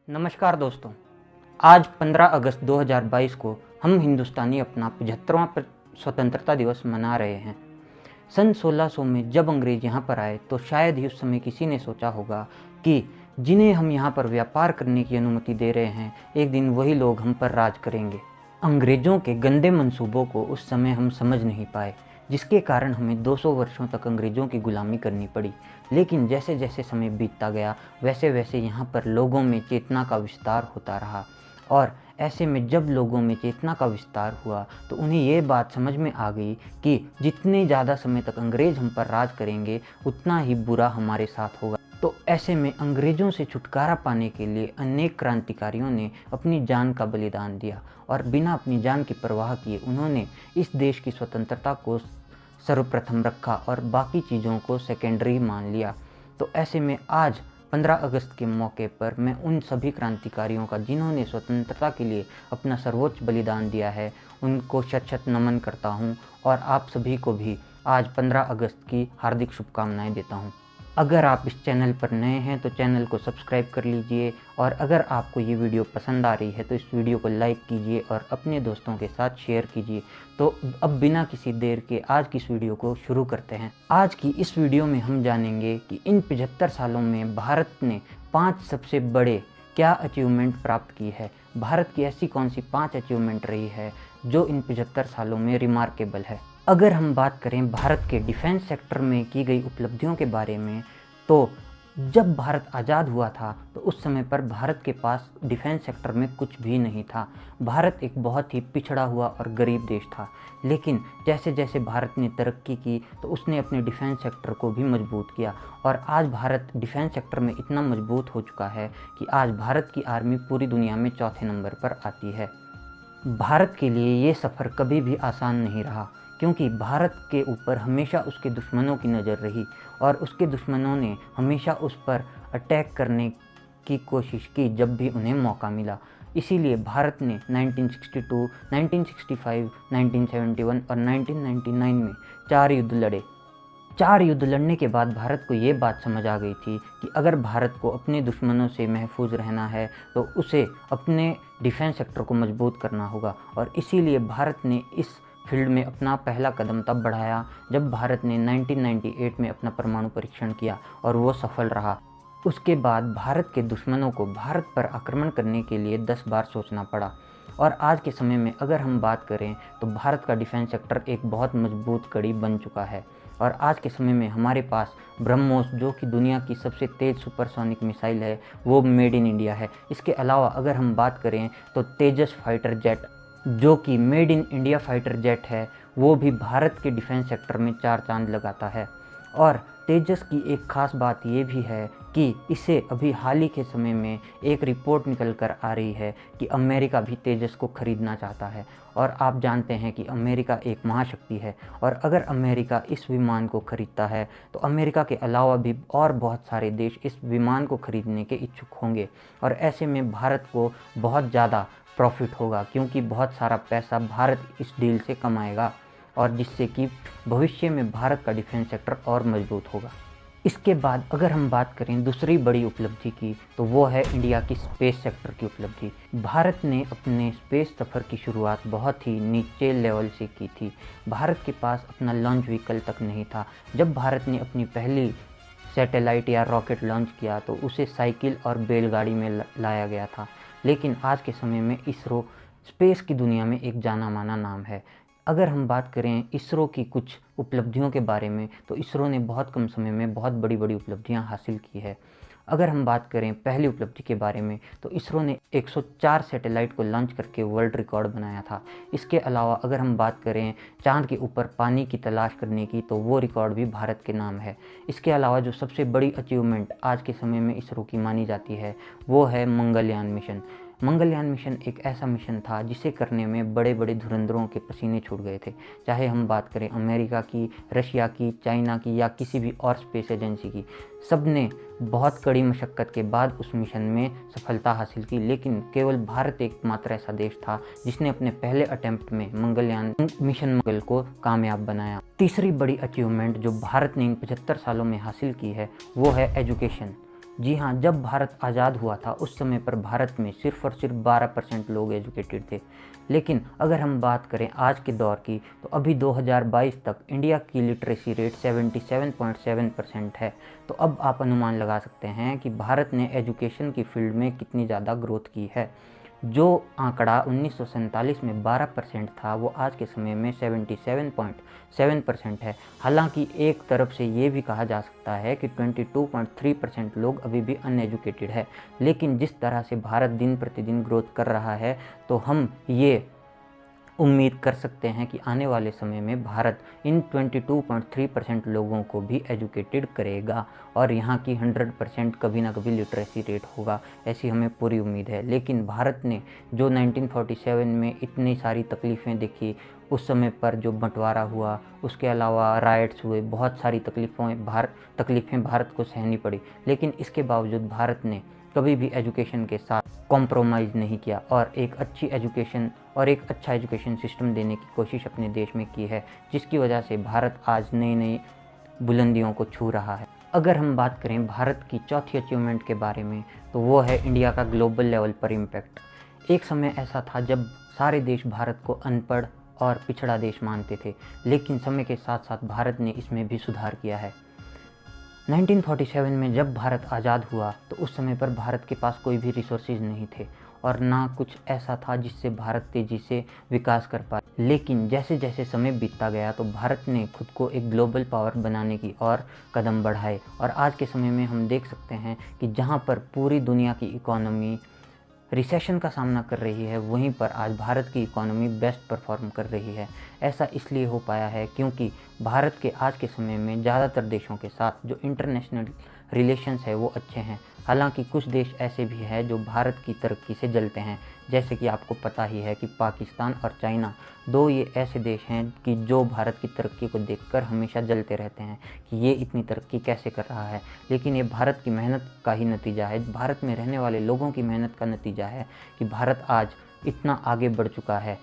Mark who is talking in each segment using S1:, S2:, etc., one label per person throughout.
S1: नमस्कार दोस्तों। आज 15 अगस्त 2022 को हम हिंदुस्तानी अपना 75वां स्वतंत्रता दिवस मना रहे हैं। सन 1600 में जब अंग्रेज यहाँ पर आए तो शायद ही उस समय किसी ने सोचा होगा कि जिन्हें हम यहाँ पर व्यापार करने की अनुमति दे रहे हैं, एक दिन वही लोग हम पर राज करेंगे। अंग्रेजों के गंदे मंसूबों को उस समय हम समझ नहीं पाए, जिसके कारण हमें 200 वर्षों तक अंग्रेज़ों की गुलामी करनी पड़ी। लेकिन जैसे जैसे समय बीतता गया वैसे वैसे यहाँ पर लोगों में चेतना का विस्तार होता रहा, और ऐसे में जब लोगों में चेतना का विस्तार हुआ तो उन्हें ये बात समझ में आ गई कि जितने ज़्यादा समय तक अंग्रेज़ हम पर राज करेंगे उतना ही बुरा हमारे साथ होगा। तो ऐसे में अंग्रेज़ों से छुटकारा पाने के लिए अनेक क्रांतिकारियों ने अपनी जान का बलिदान दिया, और बिना अपनी जान की परवाह किए उन्होंने इस देश की स्वतंत्रता को सर्वप्रथम रखा और बाकी चीज़ों को सेकेंडरी मान लिया। तो ऐसे में आज 15 अगस्त के मौके पर मैं उन सभी क्रांतिकारियों का जिन्होंने स्वतंत्रता के लिए अपना सर्वोच्च बलिदान दिया है, उनको शत शत नमन करता हूं, और आप सभी को भी आज 15 अगस्त की हार्दिक शुभकामनाएं देता हूं। अगर आप इस चैनल पर नए हैं तो चैनल को सब्सक्राइब कर लीजिए, और अगर आपको ये वीडियो पसंद आ रही है तो इस वीडियो को लाइक कीजिए और अपने दोस्तों के साथ शेयर कीजिए। तो अब बिना किसी देर के आज की इस वीडियो को शुरू करते हैं। आज की इस वीडियो में हम जानेंगे कि इन 75 सालों में भारत ने 5 सबसे बड़े क्या अचीवमेंट प्राप्त की है। भारत की ऐसी कौन सी 5 अचीवमेंट रही है जो इन 75 सालों में रिमार्केबल है। अगर हम बात करें भारत के डिफेंस सेक्टर में की गई उपलब्धियों के बारे में, तो जब भारत आज़ाद हुआ था तो उस समय पर भारत के पास डिफेंस सेक्टर में कुछ भी नहीं था। भारत एक बहुत ही पिछड़ा हुआ और गरीब देश था। लेकिन जैसे जैसे भारत ने तरक्की की तो उसने अपने डिफेंस सेक्टर को भी मजबूत किया, और आज भारत डिफेंस सेक्टर में इतना मजबूत हो चुका है कि आज भारत की आर्मी पूरी दुनिया में चौथे नंबर पर आती है। भारत के लिए ये सफ़र कभी भी आसान नहीं रहा, क्योंकि भारत के ऊपर हमेशा उसके दुश्मनों की नज़र रही, और उसके दुश्मनों ने हमेशा उस पर अटैक करने की कोशिश की जब भी उन्हें मौका मिला। इसीलिए भारत ने 1962, 1965, 1971 और 1999 में 4 युद्ध लड़े। 4 युद्ध लड़ने के बाद भारत को ये बात समझ आ गई थी कि अगर भारत को अपने दुश्मनों से महफूज रहना है तो उसे अपने डिफेंस सेक्टर को मजबूत करना होगा, और इसीलिए भारत ने इस फील्ड में अपना पहला कदम तब बढ़ाया जब भारत ने 1998 में अपना परमाणु परीक्षण किया, और वो सफल रहा। उसके बाद भारत के दुश्मनों को भारत पर आक्रमण करने के लिए 10 बार सोचना पड़ा। और आज के समय में अगर हम बात करें तो भारत का डिफेंस सेक्टर एक बहुत मजबूत कड़ी बन चुका है, और आज के समय में हमारे पास ब्रह्मोस, जो कि दुनिया की सबसे तेज़ सुपरसोनिक मिसाइल है, वो मेड इन इंडिया है। इसके अलावा अगर हम बात करें तो तेजस फाइटर जेट, जो कि made in India fighter jet है, वो भी भारत के डिफेंस सेक्टर में 4 चांद लगाता है। और तेजस की एक ख़ास बात ये भी है कि इसे अभी हाल ही के समय में एक रिपोर्ट निकल कर आ रही है कि अमेरिका भी तेजस को ख़रीदना चाहता है। और आप जानते हैं कि अमेरिका एक महाशक्ति है, और अगर अमेरिका इस विमान को ख़रीदता है तो अमेरिका के अलावा भी और बहुत सारे देश इस विमान को ख़रीदने के इच्छुक होंगे, और ऐसे में भारत को बहुत ज़्यादा प्रॉफिट होगा, क्योंकि बहुत सारा पैसा भारत इस डील से कमाएगा, और जिससे कि भविष्य में भारत का डिफेंस सेक्टर और मजबूत होगा। इसके बाद अगर हम बात करें दूसरी बड़ी उपलब्धि की, तो वो है इंडिया की स्पेस सेक्टर की उपलब्धि। भारत ने अपने स्पेस सफ़र की शुरुआत बहुत ही नीचे लेवल से की थी। भारत के पास अपना लॉन्च व्हीकल तक नहीं था। जब भारत ने अपनी पहली सैटेलाइट या रॉकेट लॉन्च किया तो उसे साइकिल और बैलगाड़ी में लाया गया था। लेकिन आज के समय में इसरो स्पेस की दुनिया में एक जाना माना नाम है। अगर हम बात करें इसरो की कुछ उपलब्धियों के बारे में, तो इसरो ने बहुत कम समय में बहुत बड़ी बड़ी उपलब्धियां हासिल की है। अगर हम बात करें पहली उपलब्धि के बारे में, तो इसरो ने 104 सैटेलाइट को लॉन्च करके वर्ल्ड रिकॉर्ड बनाया था। इसके अलावा अगर हम बात करें चांद के ऊपर पानी की तलाश करने की, तो वो रिकॉर्ड भी भारत के नाम है। इसके अलावा जो सबसे बड़ी अचीवमेंट आज के समय में इसरो की मानी जाती है, वो है मंगलयान मिशन। मंगलयान मिशन एक ऐसा मिशन था जिसे करने में बड़े बड़े धुरंधरों के पसीने छूट गए थे। चाहे हम बात करें अमेरिका की, रशिया की, चाइना की या किसी भी और स्पेस एजेंसी की, सब ने बहुत कड़ी मशक्क़त के बाद उस मिशन में सफलता हासिल की। लेकिन केवल भारत एकमात्र ऐसा देश था जिसने अपने पहले अटेम्प्ट में मंगलयान मिशन मंगल को कामयाब बनाया। तीसरी बड़ी अचीवमेंट जो भारत ने इन 75 सालों में हासिल की है, वो है एजुकेशन। जी हाँ, जब भारत आज़ाद हुआ था उस समय पर भारत में सिर्फ़ और सिर्फ 12% लोग एजुकेटेड थे। लेकिन अगर हम बात करें आज के दौर की, तो अभी 2022 तक इंडिया की लिटरेसी रेट 77.7% है। तो अब आप अनुमान लगा सकते हैं कि भारत ने एजुकेशन की फील्ड में कितनी ज़्यादा ग्रोथ की है। जो आंकड़ा 1947 में 12% था, वो आज के समय में 77.7% है। हालांकि एक तरफ से ये भी कहा जा सकता है कि 22.3% लोग अभी भी अनएजुकेटेड है। लेकिन जिस तरह से भारत दिन प्रतिदिन ग्रोथ कर रहा है, तो हम ये उम्मीद कर सकते हैं कि आने वाले समय में भारत इन 22.3% लोगों को भी एजुकेटेड करेगा और यहाँ की 100% कभी ना कभी लिटरेसी रेट होगा, ऐसी हमें पूरी उम्मीद है। लेकिन भारत ने जो 1947 में इतनी सारी तकलीफ़ें देखी, उस समय पर जो बंटवारा हुआ, उसके अलावा राइट्स हुए, बहुत सारी तकलीफ़ें भारत को सहनी पड़ी। लेकिन इसके बावजूद भारत ने कभी भी एजुकेशन के साथ कॉम्प्रोमाइज़ नहीं किया और एक अच्छी एजुकेशन और एक अच्छा एजुकेशन सिस्टम देने की कोशिश अपने देश में की है, जिसकी वजह से भारत आज नई नई बुलंदियों को छू रहा है। अगर हम बात करें भारत की चौथी अचीवमेंट के बारे में, तो वो है इंडिया का ग्लोबल लेवल पर इम्पैक्ट। एक समय ऐसा था जब सारे देश भारत को अनपढ़ और पिछड़ा देश मानते थे, लेकिन समय के साथ साथ भारत ने इसमें भी सुधार किया है। 1947 में जब भारत आज़ाद हुआ, तो उस समय पर भारत के पास कोई भी रिसोर्सेज नहीं थे और ना कुछ ऐसा था जिससे भारत तेज़ी से विकास कर पाए। लेकिन जैसे जैसे समय बीतता गया, तो भारत ने खुद को एक ग्लोबल पावर बनाने की और कदम बढ़ाए और आज के समय में हम देख सकते हैं कि जहाँ पर पूरी दुनिया की इकोनॉमी रिसेशन का सामना कर रही है, वहीं पर आज भारत की इकोनॉमी बेस्ट परफॉर्म कर रही है। ऐसा इसलिए हो पाया है क्योंकि भारत के आज के समय में ज़्यादातर देशों के साथ जो इंटरनेशनल रिलेशंस है वो अच्छे हैं। हालांकि कुछ देश ऐसे भी हैं जो भारत की तरक्की से जलते हैं, जैसे कि आपको पता ही है कि पाकिस्तान और चाइना, दो ये ऐसे देश हैं कि जो भारत की तरक्की को देखकर हमेशा जलते रहते हैं कि ये इतनी तरक्की कैसे कर रहा है। लेकिन ये भारत की मेहनत का ही नतीजा है, भारत में रहने वाले लोगों की मेहनत का नतीजा है कि भारत आज इतना आगे बढ़ चुका है।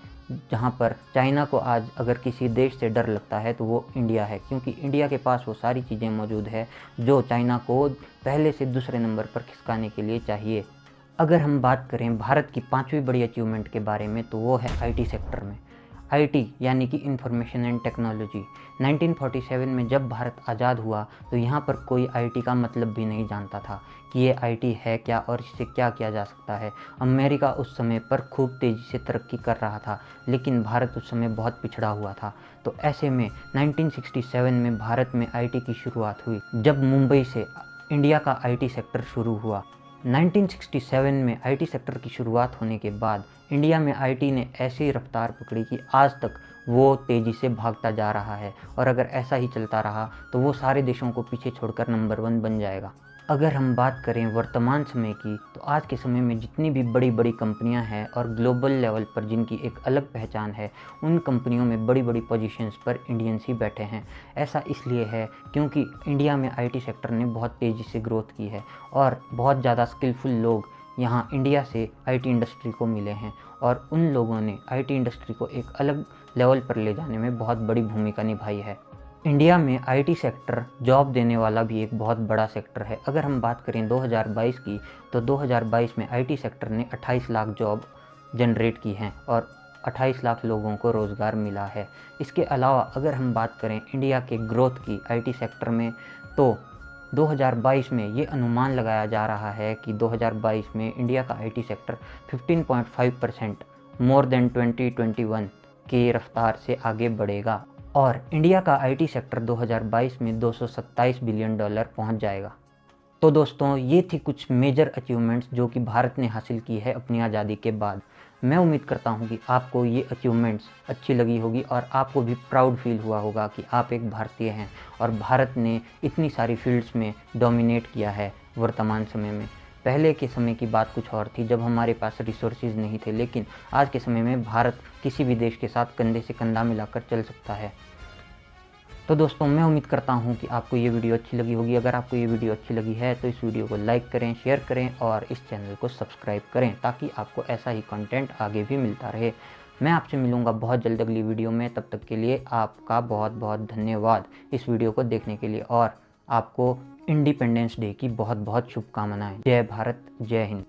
S1: जहाँ पर चाइना को आज अगर किसी देश से डर लगता है तो वो इंडिया है, क्योंकि इंडिया के पास वो सारी चीज़ें मौजूद है जो चाइना को पहले से दूसरे नंबर पर खिसकाने के लिए चाहिए। अगर हम बात करें भारत की पांचवी बड़ी अचीवमेंट के बारे में, तो वो है आईटी सेक्टर में। आईटी यानी कि इंफॉर्मेशन एंड टेक्नोलॉजी। 1947 में जब भारत आज़ाद हुआ, तो यहाँ पर कोई आईटी का मतलब भी नहीं जानता था कि ये आईटी है क्या और इससे क्या किया जा सकता है। अमेरिका उस समय पर खूब तेज़ी से तरक्की कर रहा था, लेकिन भारत उस समय बहुत पिछड़ा हुआ था। तो ऐसे में 1967 में भारत में आईटी की शुरुआत हुई, जब मुंबई से इंडिया का आईटी सेक्टर शुरू हुआ। 1967 में आईटी सेक्टर की शुरुआत होने के बाद इंडिया में आईटी ने ऐसी रफ्तार पकड़ी कि आज तक वो तेज़ी से भागता जा रहा है और अगर ऐसा ही चलता रहा तो वो सारे देशों को पीछे छोड़कर नंबर 1 बन जाएगा। अगर हम बात करें वर्तमान समय की, तो आज के समय में जितनी भी बड़ी बड़ी कंपनियां हैं और ग्लोबल लेवल पर जिनकी एक अलग पहचान है, उन कंपनियों में बड़ी बड़ी पोजीशंस पर इंडियंस ही बैठे हैं। ऐसा इसलिए है क्योंकि इंडिया में आईटी सेक्टर ने बहुत तेज़ी से ग्रोथ की है और बहुत ज़्यादा स्किलफुल लोग यहाँ इंडिया से आईटी इंडस्ट्री को मिले हैं और उन लोगों ने आईटी इंडस्ट्री को एक अलग लेवल पर ले जाने में बहुत बड़ी भूमिका निभाई है। इंडिया में आईटी सेक्टर जॉब देने वाला भी एक बहुत बड़ा सेक्टर है। अगर हम बात करें 2022 की, तो 2022 में आईटी सेक्टर ने 28 लाख जॉब जनरेट की हैं और 28 लाख लोगों को रोज़गार मिला है। इसके अलावा अगर हम बात करें इंडिया के ग्रोथ की आईटी सेक्टर में, तो 2022 में ये अनुमान लगाया जा रहा है कि 2022 में इंडिया का आईटी सेक्टर 15.5% मोर देन 2021 की रफ्तार से आगे बढ़ेगा और इंडिया का आईटी सेक्टर 2022 में $227 बिलियन पहुंच जाएगा। तो दोस्तों, ये थी कुछ मेजर अचीवमेंट्स जो कि भारत ने हासिल की है अपनी आज़ादी के बाद। मैं उम्मीद करता हूँ कि आपको ये अचीवमेंट्स अच्छी लगी होगी और आपको भी प्राउड फील हुआ होगा कि आप एक भारतीय हैं और भारत ने इतनी सारी फील्ड्स में डोमिनेट किया है वर्तमान समय में। पहले के समय की बात कुछ और थी, जब हमारे पास रिसोर्सेज नहीं थे, लेकिन आज के समय में भारत किसी भी देश के साथ कंधे से कंधा मिलाकर चल सकता है। तो दोस्तों, मैं उम्मीद करता हूँ कि आपको ये वीडियो अच्छी लगी होगी। अगर आपको ये वीडियो अच्छी लगी है तो इस वीडियो को लाइक करें, शेयर करें और इस चैनल को सब्सक्राइब करें ताकि आपको ऐसा ही कंटेंट आगे भी मिलता रहे। मैं आपसे मिलूँगा बहुत जल्द अगली वीडियो में। तब तक के लिए आपका बहुत बहुत धन्यवाद इस वीडियो को देखने के लिए। और आपको इंडिपेंडेंस डे की बहुत बहुत शुभकामनाएं। जय भारत, जय हिंद।